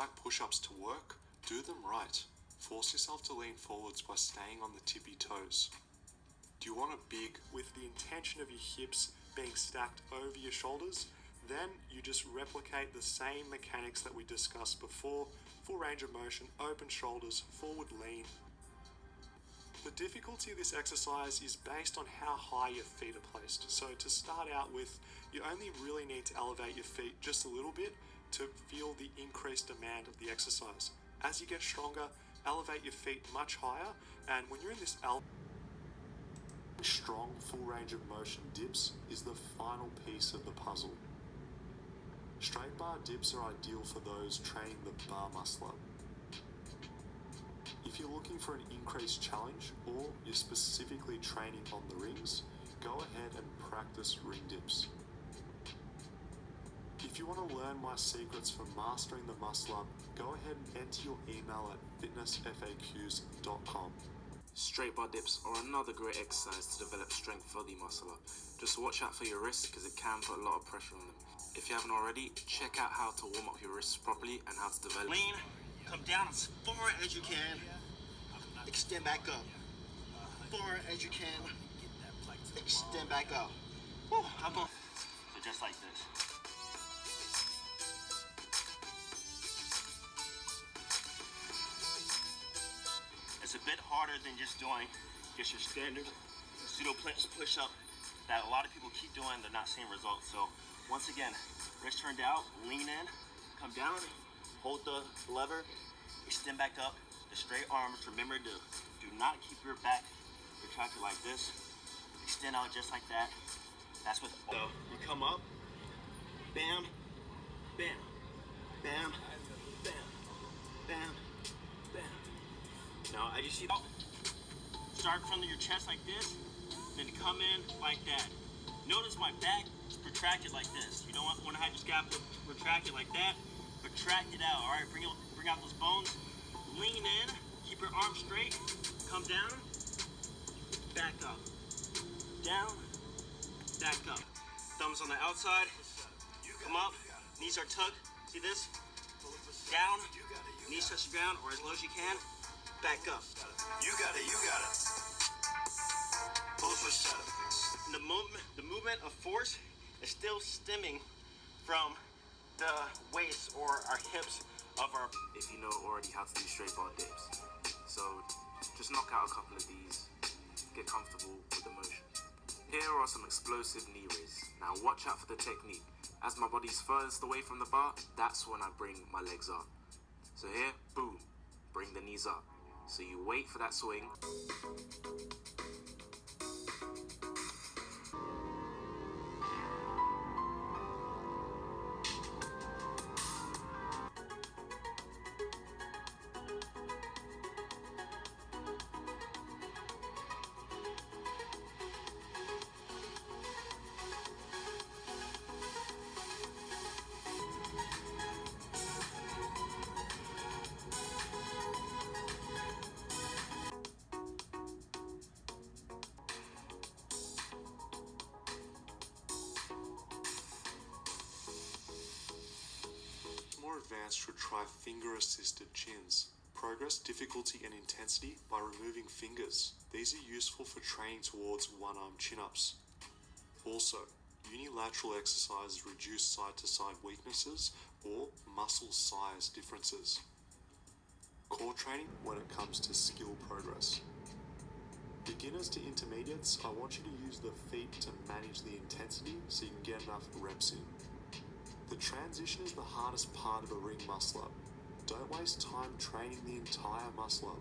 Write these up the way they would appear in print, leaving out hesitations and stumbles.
tight push-ups to work, do them right. Force yourself to lean forwards by staying on the tippy toes. Do you want a big with the intention of your hips being stacked over your shoulders? Then you just replicate the same mechanics that we discussed before. Full range of motion, open shoulders, forward lean. The difficulty of this exercise is based on how high your feet are placed. So to start out with, you only really need to elevate your feet just a little bit to feel the increased demand of the exercise. As you get stronger, elevate your feet much higher, and when you're in this strong full range of motion dips is the final piece of the puzzle. Straight bar dips are ideal for those training the bar muscle up. If you're looking for an increased challenge or you're specifically training on the rings, go ahead and practice ring dips. If you want to learn my secrets for mastering the muscle up, go ahead and enter your email at fitnessfaqs.com. Straight bar dips are another great exercise to develop strength for the muscle up. Just watch out for your wrists because it can put a lot of pressure on them. If you haven't already, check out how to warm up your wrists properly and how to develop. Lean, come down as far as you can, extend back up. Far as you can, extend back up. Woo, I'm on. So just like this. It's a bit harder than just doing your standard pseudo planche push-up that a lot of people keep doing. They're not seeing results. So once again, wrist turned out, lean in, come down, hold the lever, extend back up, the straight arms. Remember to do not keep your back retracted like this. Extend out just like that. That's what. So you come up, bam, bam, bam, bam, bam, bam. Now, as you see, start from your chest like this, then come in like that. Notice my back is protracted like this. You don't want to have your scap retracted like that. Protract it out, all right? Bring out those bones. Lean in, keep your arms straight. Come down, back up. Down, back up. Thumbs on the outside. Come up, knees are tucked. See this? Down, knees touch the ground, or as low as you can. Back up. You got it. Both push up. The movement of force is still stemming from the waist or our hips of our. If you know already how to do straight bar dips. So just knock out a couple of these, get comfortable with the motion. Here are some explosive knee raises. Now watch out for the technique. As my body's furthest away from the bar, that's when I bring my legs up. So here, boom, bring the knees up. So you wait for that swing. More advanced should try finger-assisted chins. Progress difficulty and intensity by removing fingers. These are useful for training towards one-arm chin-ups. Also, unilateral exercises reduce side-to-side weaknesses or muscle size differences. Core training when it comes to skill progress. Beginners to intermediates, I want you to use the feet to manage the intensity so you can get enough reps in. The transition is the hardest part of a ring muscle up. Don't waste time training the entire muscle up.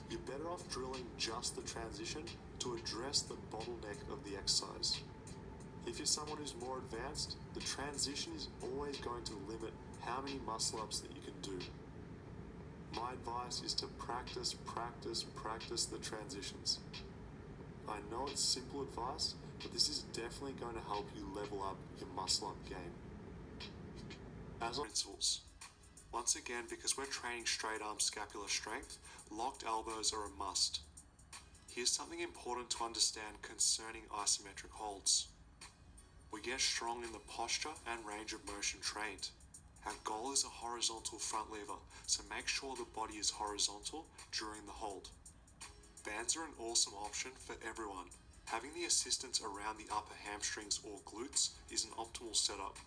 You're better off drilling just the transition to address the bottleneck of the exercise. If you're someone who's more advanced, the transition is always going to limit how many muscle ups that you can do. My advice is to practice the transitions. I know it's simple advice, but this is definitely going to help you level up your muscle up game. As principles. Once again, because we're training straight arm scapular strength, locked elbows are a must. Here's something important to understand concerning isometric holds. We get strong in the posture and range of motion trained. Our goal is a horizontal front lever, so make sure the body is horizontal during the hold. Bands are an awesome option for everyone. Having the assistance around the upper hamstrings or glutes is an optimal setup.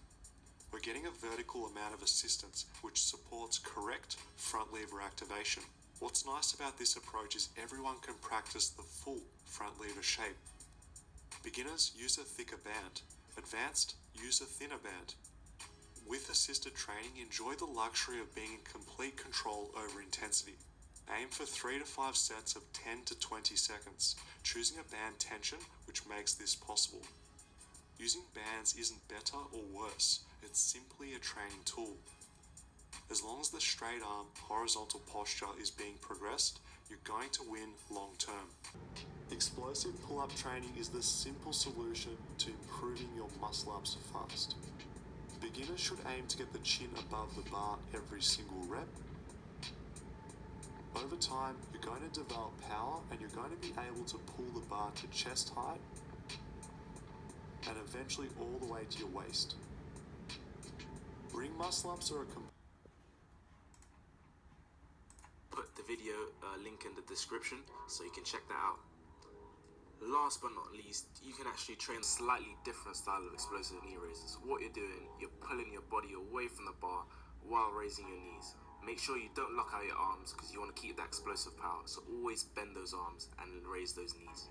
We're getting a vertical amount of assistance which supports correct front lever activation. What's nice about this approach is everyone can practice the full front lever shape. Beginners use a thicker band. Advanced use a thinner band. With assisted training, enjoy the luxury of being in complete control over intensity. Aim for 3 to 5 sets of 10 to 20 seconds, choosing a band tension which makes this possible. Using bands isn't better or worse, it's simply a training tool. As long as the straight arm horizontal posture is being progressed, you're going to win long term. Explosive pull-up training is the simple solution to improving your muscle-ups fast. Beginners should aim to get the chin above the bar every single rep. Over time, you're going to develop power and you're going to be able to pull the bar to chest height and eventually all the way to your waist. Ring muscle-ups are a Put the video link in the description so you can check that out. Last but not least, you can actually train a slightly different style of explosive knee raises. What you're doing, you're pulling your body away from the bar while raising your knees. Make sure you don't lock out your arms because you want to keep that explosive power. So always bend those arms and raise those knees.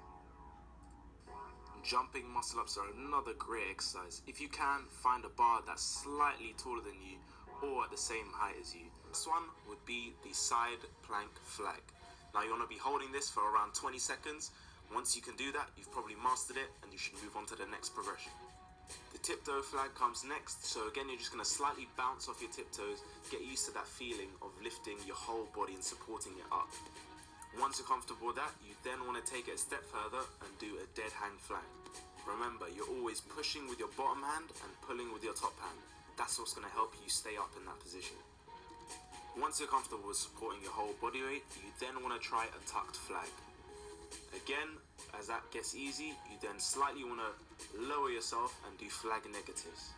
Jumping muscle ups are another great exercise. If you can, find a bar that's slightly taller than you or at the same height as you. This one would be the side plank flag. Now you want to be holding this for around 20 seconds. Once you can do that, you've probably mastered it and you should move on to the next progression. The tiptoe flag comes next, so again you're just going to slightly bounce off your tiptoes, get used to that feeling of lifting your whole body and supporting it up. Once you're comfortable with that, you then want to take it a step further and do a dead hang flag. Remember, you're always pushing with your bottom hand and pulling with your top hand. That's what's going to help you stay up in that position. Once you're comfortable with supporting your whole body weight, you then want to try a tucked flag. Again, as that gets easy, you then slightly want to lower yourself and do flag negatives.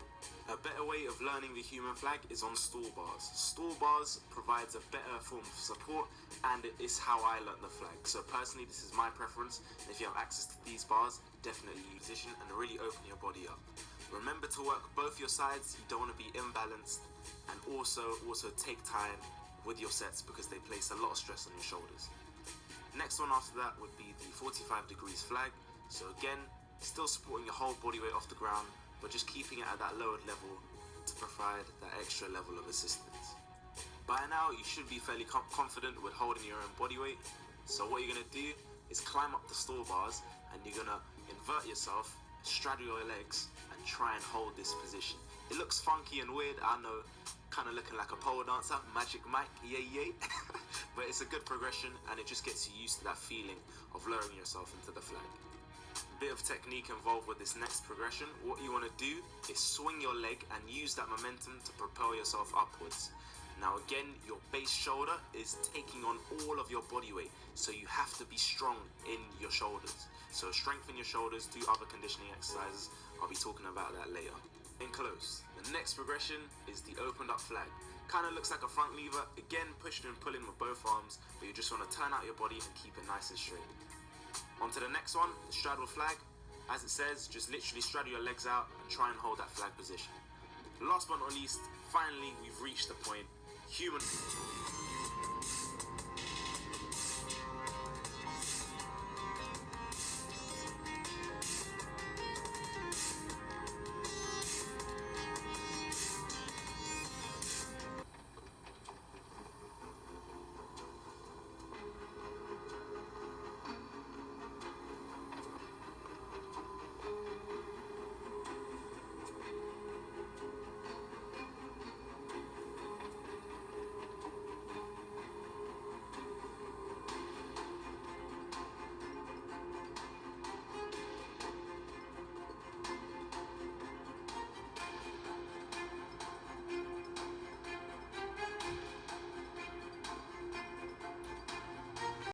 A better way of learning the human flag is on stool bars. Stool bars provides a better form of support and it is how I learned the flag. So personally, this is my preference. And if you have access to these bars, definitely use position and really open your body up. Remember to work both your sides, you don't want to be imbalanced, and also take time with your sets because they place a lot of stress on your shoulders. Next one after that would be the 45 degrees flag. So again, still supporting your whole body weight off the ground, but just keeping it at that lowered level to provide that extra level of assistance. By now, you should be fairly confident with holding your own body weight. So what you're gonna do is climb up the stall bars and you're gonna invert yourself, straddle your legs, and try and hold this position. It looks funky and weird, I know, kind of looking like a pole dancer, Magic Mike, yay. But it's a good progression and it just gets you used to that feeling of lowering yourself into the flag. Bit of technique involved with this next progression. What you want to do is swing your leg and use that momentum to propel yourself upwards. Now again, your base shoulder is taking on all of your body weight, so you have to be strong in your shoulders. So strengthen your shoulders, do other conditioning exercises. I'll be talking about that later. In close, the next progression is the opened up flag. Kind of looks like a front lever, again pushing and pulling with both arms, but you just want to turn out your body and keep it nice and straight. On to the next one, the straddle flag. As it says, just literally straddle your legs out and try and hold that flag position. Last but not least, finally we've reached the point, human.